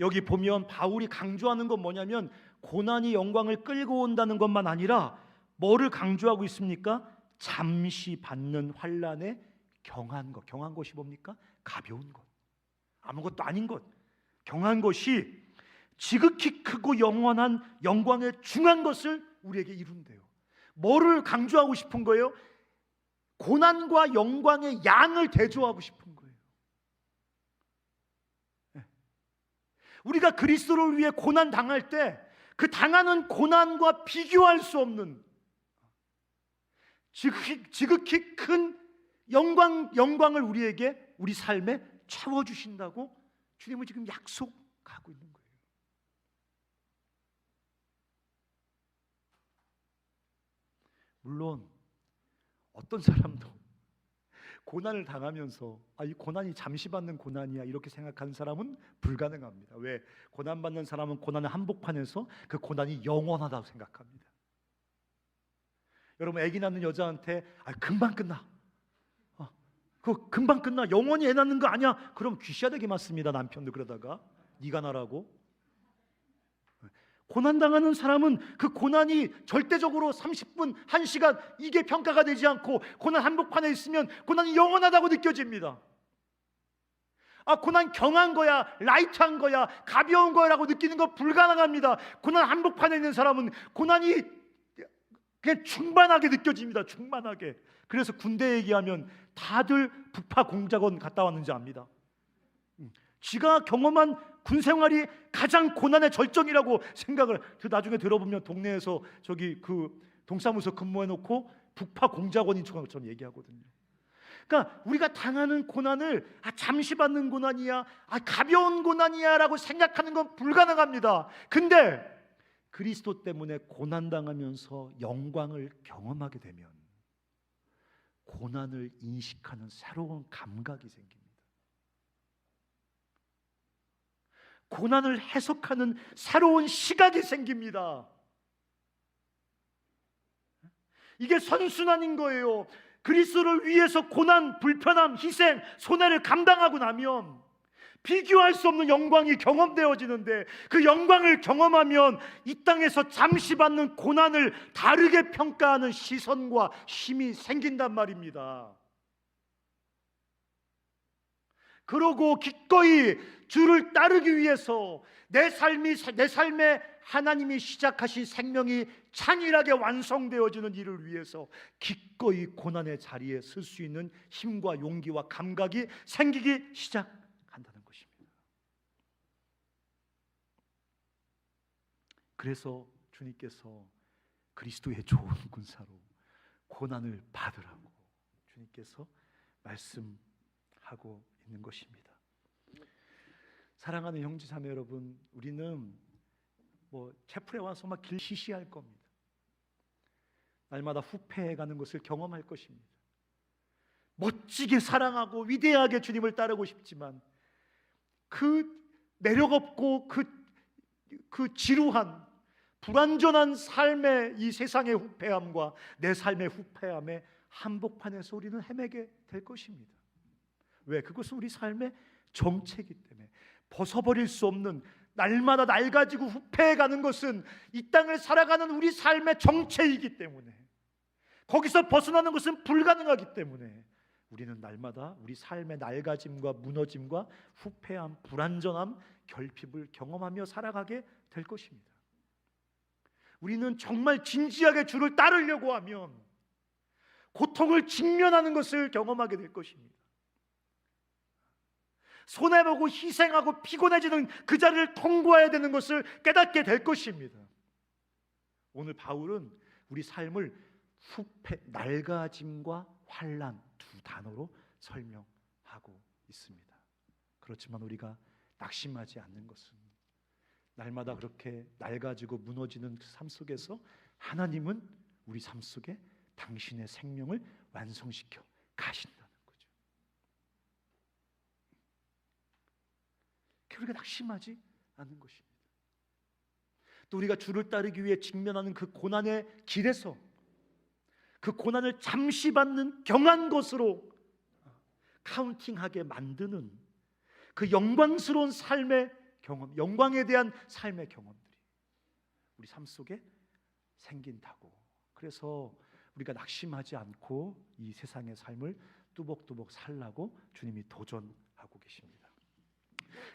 여기 보면 바울이 강조하는 건 뭐냐면 고난이 영광을 끌고 온다는 것만 아니라 뭐를 강조하고 있습니까? 잠시 받는 환난에 경한 것. 경한 것이 뭡니까? 가벼운 것, 아무것도 아닌 것. 경한 것이 지극히 크고 영원한 영광의 중한 것을 우리에게 이룬대요. 뭐를 강조하고 싶은 거예요? 고난과 영광의 양을 대조하고 싶은 거예요. 우리가 그리스도를 위해 고난 당할 때 그 당하는 고난과 비교할 수 없는 지극히 큰 영광을 우리에게 우리 삶에 채워주신다고 주님은 지금 약속하고 있는 거예요. 물론 어떤 사람도 고난을 당하면서 이 고난이 잠시 받는 고난이야 이렇게 생각하는 사람은 불가능합니다. 왜? 고난받는 사람은 고난의 한복판에서 그 고난이 영원하다고 생각합니다. 여러분, 아기 낳는 여자한테 금방 끝나, 그거 금방 끝나, 영원히 애 낳는 거 아니야, 그럼 귀시하되게 맞습니다. 남편도 그러다가 네가 나라고. 고난당하는 사람은 그 고난이 절대적으로 30분, 1시간 이게 평가가 되지 않고 고난 한복판에 있으면 고난이 영원하다고 느껴집니다. 고난 경한 거야, 라이트한 거야, 가벼운 거라고 느끼는 거 불가능합니다. 고난 한복판에 있는 사람은 고난이 그냥 충만하게 느껴집니다. 충만하게. 그래서 군대 얘기하면 다들 북파 공작원 갔다 왔는지 압니다. 지가 경험한 군 생활이 가장 고난의 절정이라고 생각을. 나중에 들어보면 동네에서 저기 그 동사무소 근무해놓고 북파 공작원인 것처럼 얘기하거든요. 그러니까 우리가 당하는 고난을 잠시 받는 고난이야, 가벼운 고난이야라고 생각하는 건 불가능합니다. 근데 그리스도 때문에 고난당하면서 영광을 경험하게 되면 고난을 인식하는 새로운 감각이 생깁니다. 고난을 해석하는 새로운 시각이 생깁니다. 이게 선순환인 거예요. 그리스도를 위해서 고난, 불편함, 희생, 손해를 감당하고 나면 비교할 수 없는 영광이 경험되어지는데 그 영광을 경험하면 이 땅에서 잠시 받는 고난을 다르게 평가하는 시선과 힘이 생긴단 말입니다. 그러고 기꺼이 주를 따르기 위해서 내 삶에 하나님이 시작하신 생명이 찬일하게 완성되어지는 일을 위해서 기꺼이 고난의 자리에 설 수 있는 힘과 용기와 감각이 생기기 시작한다는 것입니다. 그래서 주님께서 그리스도의 좋은 군사로 고난을 받으라고 주님께서 말씀하고 있는 것입니다. 사랑하는 형제자매 여러분, 우리는 채플에 와서 막 길 시시할 겁니다. 날마다 후패해가는 것을 경험할 것입니다. 멋지게 사랑하고 위대하게 주님을 따르고 싶지만 그 매력 없고 그 지루한 불완전한 삶의 이 세상의 후패함과 내 삶의 후패함의 한복판에서 우리는 헤매게 될 것입니다. 왜? 그것은 우리 삶의 정체이기 때문에 벗어버릴 수 없는, 날마다 날 가지고 후패해가는 것은 이 땅을 살아가는 우리 삶의 정체이기 때문에, 거기서 벗어나는 것은 불가능하기 때문에 우리는 날마다 우리 삶의 낡아짐과 무너짐과 후패함, 불완전함, 결핍을 경험하며 살아가게 될 것입니다. 우리는 정말 진지하게 주를 따르려고 하면 고통을 직면하는 것을 경험하게 될 것입니다. 손해보고 희생하고 피곤해지는 그 자리를 통과해야 되는 것을 깨닫게 될 것입니다. 오늘 바울은 우리 삶을 후패, 낡아짐과 환난 두 단어로 설명하고 있습니다. 그렇지만 우리가 낙심하지 않는 것은 날마다 그렇게 낡아지고 무너지는 그 삶 속에서 하나님은 우리 삶 속에 당신의 생명을 완성시켜 가신다는 거죠. 우리가 낙심하지 않는 것입니다. 또 우리가 주를 따르기 위해 직면하는 그 고난의 길에서 그 고난을 잠시 받는 경한 것으로 카운팅하게 만드는 그 영광스러운 삶의 경험, 영광에 대한 삶의 경험들이 우리 삶 속에 생긴다고. 그래서 우리가 낙심하지 않고 이 세상의 삶을 뚜벅뚜벅 살라고 주님이 도전하고 계십니다.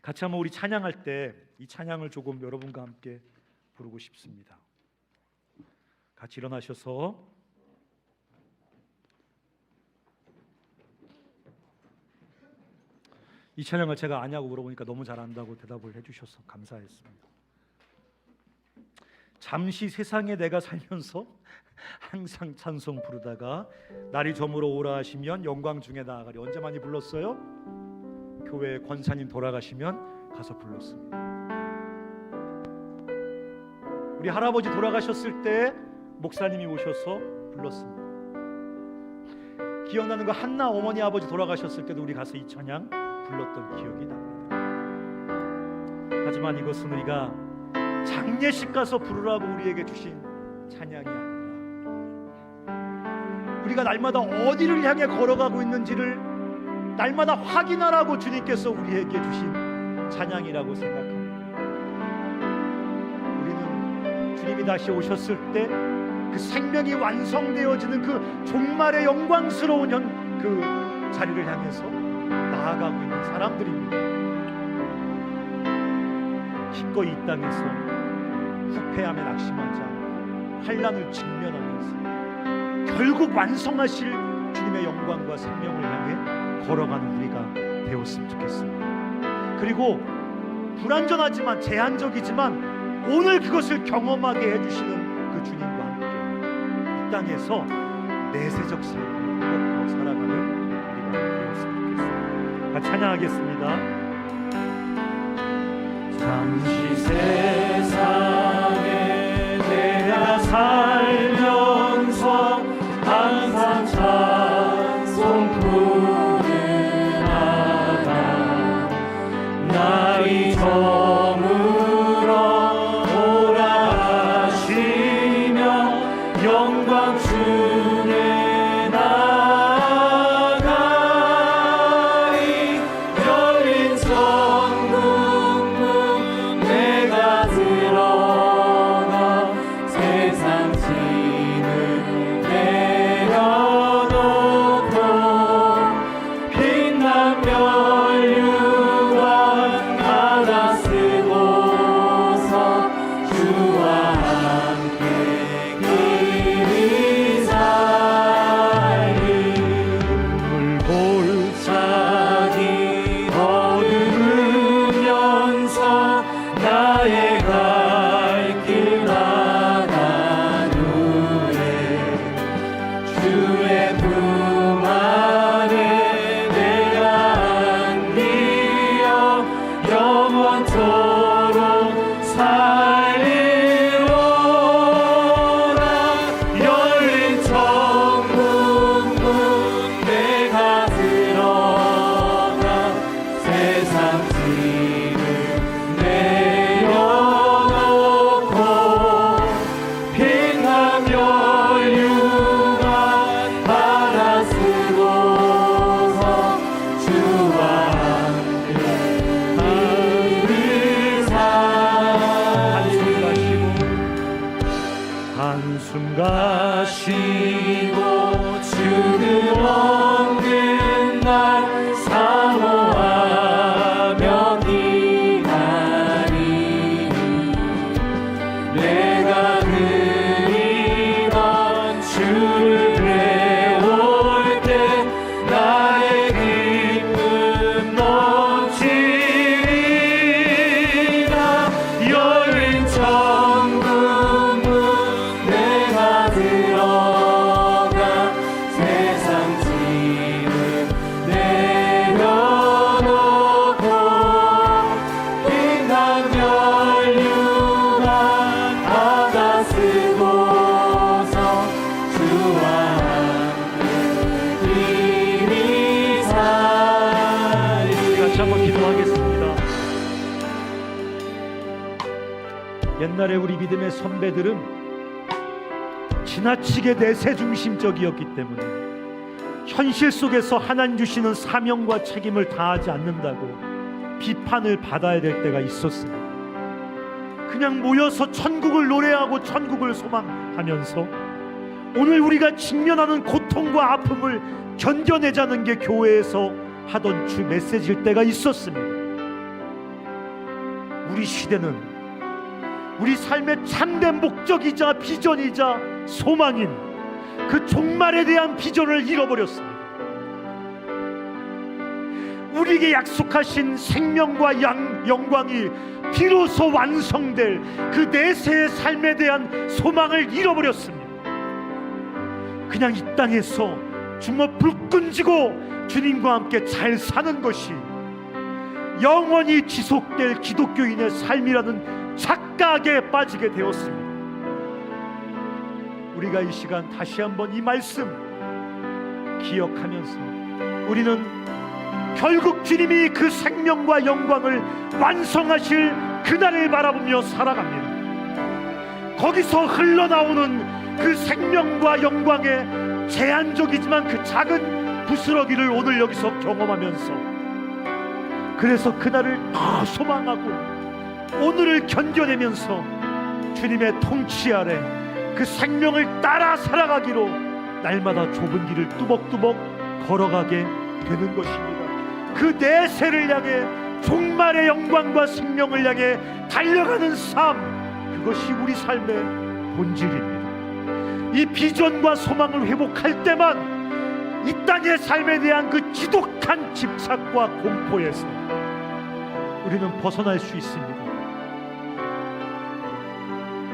같이 한번 우리 찬양할 때 이 찬양을 조금 여러분과 함께 부르고 싶습니다. 같이 일어나셔서 이 찬양을 제가 아냐고 물어보니까 너무 잘한다고 대답을 해주셔서 감사했습니다. 잠시 세상에 내가 살면서 항상 찬송 부르다가 날이 저물어 오라 하시면 영광 중에 나아가리. 언제 많이 불렀어요? 교회 권사님 돌아가시면 가서 불렀습니다. 우리 할아버지 돌아가셨을 때 목사님이 오셔서 불렀습니다. 기억나는 거 한나 어머니 아버지 돌아가셨을 때도 우리 가서 이 찬양 불렀던 기억이 납니다. 하지만 이것은 우리가 장례식 가서 부르라고 우리에게 주신 찬양이 아니라 우리가 날마다 어디를 향해 걸어가고 있는지를 날마다 확인하라고 주님께서 우리에게 주신 찬양이라고 생각합니다. 우리는 주님이 다시 오셨을 때 그 생명이 완성되어지는 그 종말의 영광스러운 그 자리를 향해서 나아가고 있는 사람들입니다. 기꺼이 이 땅에서 후패함에 낙심하지 않고 환난을 직면하면서 결국 완성하실 주님의 영광과 생명을 향해 걸어가는 우리가 되었으면 좋겠습니다. 그리고 불완전하지만 제한적이지만 오늘 그것을 경험하게 해주시는 그 주님과 함께 이 땅에서 내세적 삶을 먹고 살아가는 우리가 되었으면 좋겠습니다. 같이 찬양하겠습니다. 잠시 세상에 내가 살면서 항상 찬송 부르다가 날이 저물어 오라 하시며 영광 중에 나아가리. 열린 천국문 내가 들어가 세상 짐을 내려놓고 빛난 면류관 받아 쓰고서 주와 함께 길이 살리. 불골짜기 얻으면서 나의 갈 길 나간 후에 주의 품 안에 내가 안기어 영원토록 살리로라. 열린 천국문 내가 들어가 세상 짐을 내려놓고 빛난 면류관 받아 옛날에 우리 믿음의 선배들은 지나치게 내세 중심적이었기 때문에 현실 속에서 하나님 주시는 사명과 책임을 다하지 않는다고 비판을 받아야 될 때가 있었습니다. 그냥 모여서 천국을 노래하고 천국을 소망하면서 오늘 우리가 직면하는 고통과 아픔을 견뎌내자는 게 교회에서 하던 주 메시지일 때가 있었습니다. 우리 시대는 우리 삶의 참된 목적이자 비전이자 소망인 그 종말에 대한 비전을 잃어버렸습니다. 우리에게 약속하신 생명과 영광이 비로소 완성될 그 내세의 삶에 대한 소망을 잃어버렸습니다. 그냥 이 땅에서 주먹 불 끈지고 주님과 함께 잘 사는 것이 영원히 지속될 기독교인의 삶이라는 착각에 빠지게 되었습니다. 우리가 이 시간 다시 한번 이 말씀 기억하면서 우리는 결국 주님이 그 생명과 영광을 완성하실 그날을 바라보며 살아갑니다. 거기서 흘러나오는 그 생명과 영광의 제한적이지만 그 작은 부스러기를 오늘 여기서 경험하면서 그래서 그날을 더 소망하고 오늘을 견뎌내면서 주님의 통치 아래 그 생명을 따라 살아가기로 날마다 좁은 길을 뚜벅뚜벅 걸어가게 되는 것입니다. 그 내세를 향해 종말의 영광과 생명을 향해 달려가는 삶, 그것이 우리 삶의 본질입니다. 이 비전과 소망을 회복할 때만 이 땅의 삶에 대한 그 지독한 집착과 공포에서 우리는 벗어날 수 있습니다.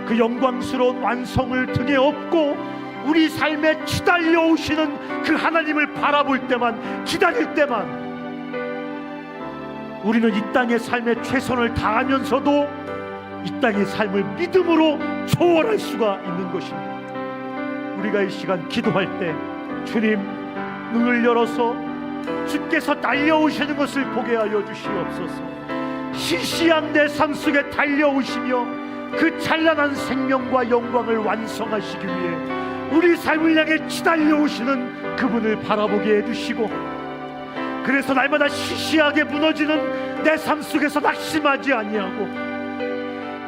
그 영광스러운 완성을 등에 업고 우리 삶에 치달려 오시는 그 하나님을 바라볼 때만, 기다릴 때만 우리는 이 땅의 삶에 최선을 다하면서도 이 땅의 삶을 믿음으로 초월할 수가 있는 것입니다. 우리가 이 시간 기도할 때 주님 눈을 열어서 주께서 달려오시는 것을 보게 하여 주시옵소서. 시시한 내 삶 속에 달려오시며 그 찬란한 생명과 영광을 완성하시기 위해 우리 삶을 향해 치달려오시는 그분을 바라보게 해주시고, 그래서 날마다 시시하게 무너지는 내 삶 속에서 낙심하지 아니하고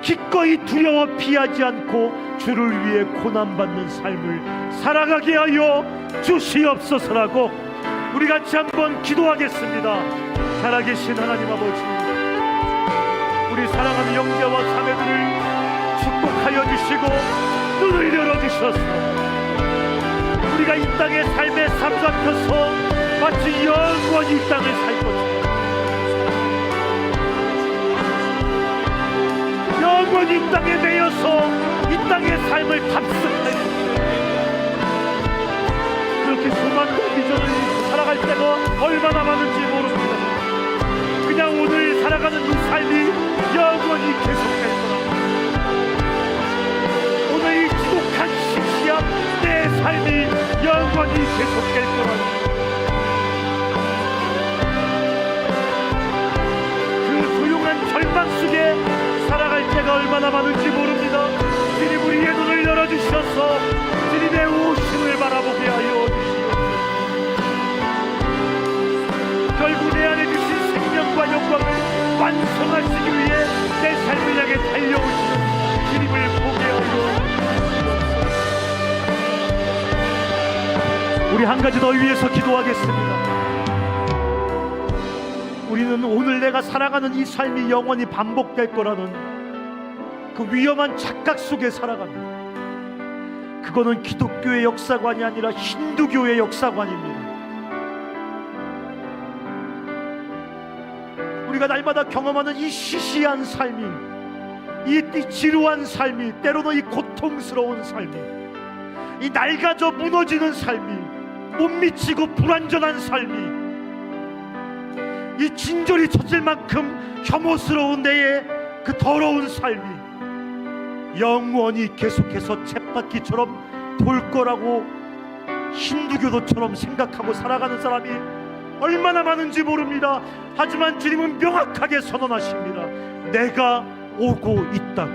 기꺼이 두려워 피하지 않고 주를 위해 고난받는 삶을 살아가게 하여 주시옵소서라고 우리 같이 한번 기도하겠습니다. 살아계신 하나님 아버지, 우리 사랑하는 형제와 자매들을 축복하여 주시고 눈을 열어주셔서 우리가 이 땅의 삶에 사로잡혀서 마치 영원히 이 땅을 살 것입니다. 영원히 이 땅에 매여서 이 땅의 삶을 탑승할 수 있는 그렇게 소망과 비전을 잃고 살아갈 때가 얼마나 많은지 모릅니다. 그냥 오늘 살아가는 이 삶이 영원히 계속될 거라고, 오늘 이 지독한 시시한 내 삶이 영원히 계속될 거라고, 그 조용한 절망 속에 살아갈 때가 얼마나 많은지 모릅니다. 주님 우리의 눈을 열어주셔서 주님의 오심을 바라보게 하여 주시옵소서. 결국 내 안에 주신 생명과 영광을 완성하시기 위해 내 삶을 향해 달려오시는 주님을 보게 하여 주옵소서. 우리 한 가지 더 위해서 기도하겠습니다. 우리는 오늘 내가 살아가는 이 삶이 영원히 반복될 거라는 그 위험한 착각 속에 살아갑니다. 그거는 기독교의 역사관이 아니라 힌두교의 역사관입니다. 우리가 날마다 경험하는 이 시시한 삶이, 이 지루한 삶이, 때로는 이 고통스러운 삶이, 이 낡아져 무너지는 삶이, 못 미치고 불완전한 삶이, 이 진절이 쳐질 만큼 혐오스러운 내의 그 더러운 삶이 영원히 계속해서 쳇바퀴처럼 돌 거라고 힌두교도처럼 생각하고 살아가는 사람이 얼마나 많은지 모릅니다. 하지만 주님은 명확하게 선언하십니다. 내가 오고 있다고.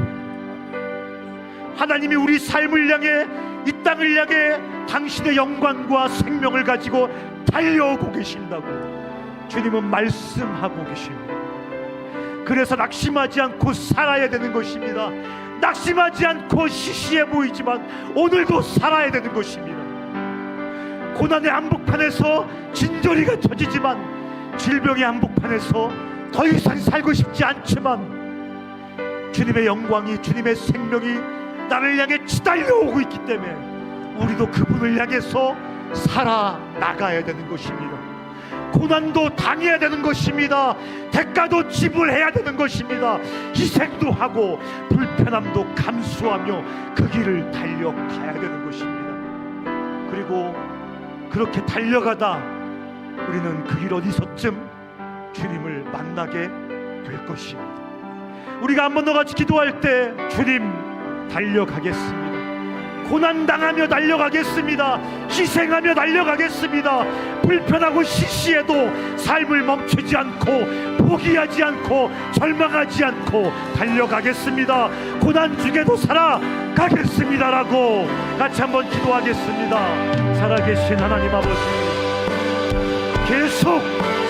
하나님이 우리 삶을 향해, 이 땅을 향해 당신의 영광과 생명을 가지고 달려오고 계신다고 주님은 말씀하고 계십니다. 그래서 낙심하지 않고 살아야 되는 것입니다. 낙심하지 않고 시시해 보이지만 오늘도 살아야 되는 것입니다. 고난의 한복판에서 진저리가 터지지만, 질병의 한복판에서 더 이상 살고 싶지 않지만 주님의 영광이, 주님의 생명이 나를 향해 치달려오고 있기 때문에 우리도 그분을 향해서 살아나가야 되는 것입니다. 고난도 당해야 되는 것입니다. 대가도 지불해야 되는 것입니다. 희생도 하고 불편함도 감수하며 그 길을 달려가야 되는 것입니다. 그리고 그렇게 달려가다 우리는 그 길 어디서쯤 주님을 만나게 될 것입니다. 우리가 한 번 더 같이 기도할 때, 주님 달려가겠습니다. 고난당하며 달려가겠습니다. 희생하며 달려가겠습니다. 불편하고 시시해도 삶을 멈추지 않고 포기하지 않고 절망하지 않고 달려가겠습니다. 고난 중에도 살아가겠습니다라고 같이 한번 기도하겠습니다. 살아계신 하나님 아버지, 계속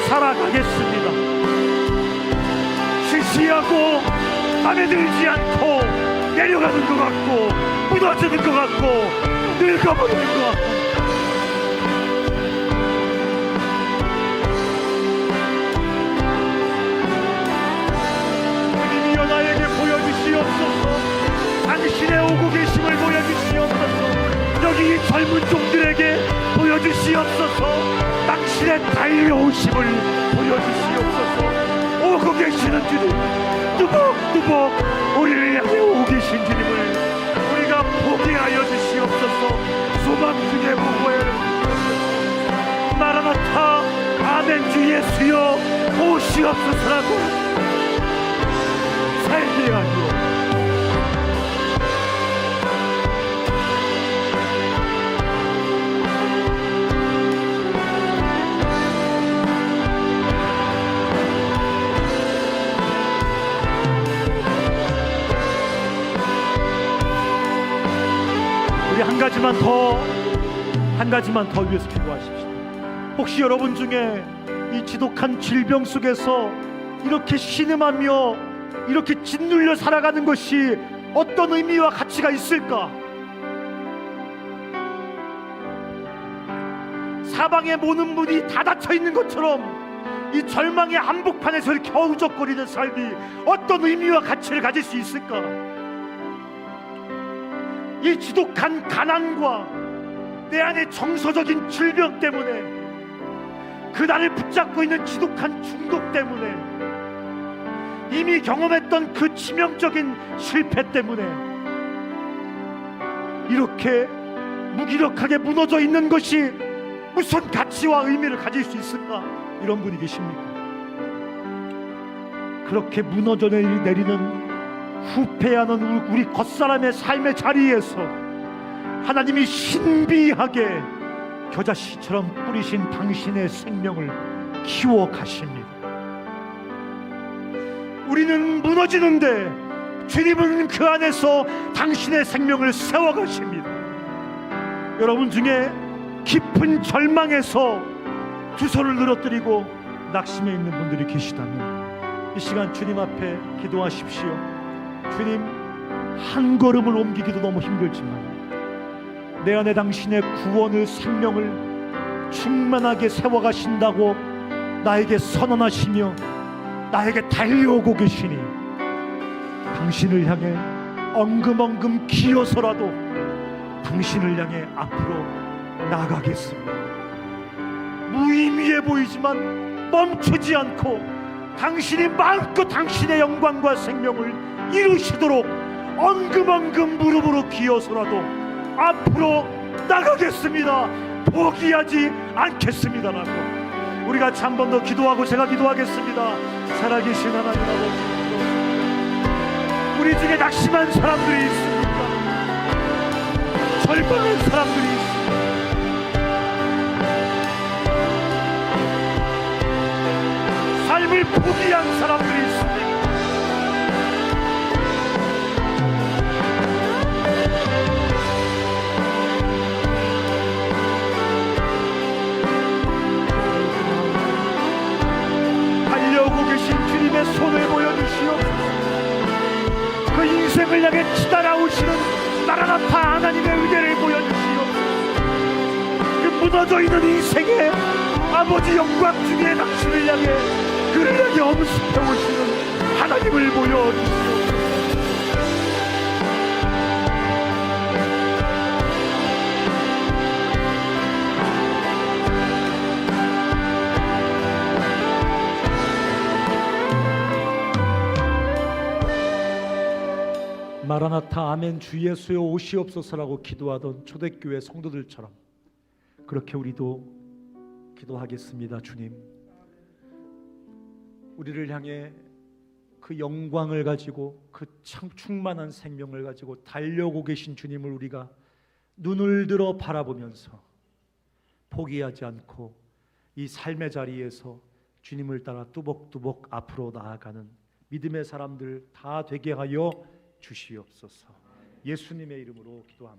살아가겠습니다. 시시하고 맘에 들지 않고 내려가는 것 같고 무너지는 것 같고 늙어버리는 것 같고, 주님이여 나에게 보여주시옵소서. 당신의 오고 계심을 보여주시옵소서. 여기 이 젊은 종들에게 보여주시옵소서. 당신의 달려오심을 보여주시옵소서. 오고 계시는 주님, 뚜벅뚜벅 우리를 향해 오고 계신 주님을 우리가 포기하여 주시옵소서. 소망 중에 보고해 마라나타 아멘 주 예수여 오시옵소서라고 살게 하여 한 가지만 더 위해서 기도하십시오. 혹시 여러분 중에 이 지독한 질병 속에서 이렇게 신음하며 이렇게 짓눌려 살아가는 것이 어떤 의미와 가치가 있을까? 사방에 모든 문이 다 닫혀 있는 것처럼 이 절망의 한복판에서 이렇게 어우적거리는 삶이 어떤 의미와 가치를 가질 수 있을까? 이 지독한 가난과 내 안의 정서적인 질병 때문에, 그 나를 붙잡고 있는 지독한 중독 때문에, 이미 경험했던 그 치명적인 실패 때문에 이렇게 무기력하게 무너져 있는 것이 무슨 가치와 의미를 가질 수 있을까? 이런 분이 계십니까? 그렇게 무너져 내리는 후패하는 우리 겉사람의 삶의 자리에서 하나님이 신비하게 겨자씨처럼 뿌리신 당신의 생명을 키워 가십니다. 우리는 무너지는데 주님은 그 안에서 당신의 생명을 세워 가십니다. 여러분 중에 깊은 절망에서 두 손을 늘어뜨리고 낙심해 있는 분들이 계시다면 이 시간 주님 앞에 기도하십시오. 주님, 한 걸음을 옮기기도 너무 힘들지만 내 안에 당신의 구원의 생명을 충만하게 세워가신다고 나에게 선언하시며 나에게 달려오고 계시니 당신을 향해 엉금엉금 기어서라도 당신을 향해 앞으로 나가겠습니다. 무의미해 보이지만 멈추지 않고 당신이 마음껏 당신의 영광과 생명을 이루시도록 엉금엉금 무릎으로 기어서라도 앞으로 나가겠습니다. 포기하지 않겠습니다라고 우리 같이 한 번 더 기도하고 제가 기도하겠습니다. 살아계신 하나님 아버지, 우리 중에 낙심한 사람들이 있습니까? 절망한 사람들이 있습니까? 삶을 포기한 사람들이 있습니까? 마라나타 하나님의 은혜를 보여주시옵소서. 그 무너져 있는 인생에 아버지 영광 중에 당신을 향해 그를 향해 엄습해 오시는 하나님을 보여주시옵소서. 마라나타 아멘 주 예수여 오시옵소서라고 기도하던 초대교회 성도들처럼 그렇게 우리도 기도하겠습니다. 주님, 우리를 향해 그 영광을 가지고 그 충만한 생명을 가지고 달려오고 계신 주님을 우리가 눈을 들어 바라보면서 포기하지 않고 이 삶의 자리에서 주님을 따라 뚜벅뚜벅 앞으로 나아가는 믿음의 사람들 다 되게 하여 주시옵소서. 예수님의 이름으로 기도합니다.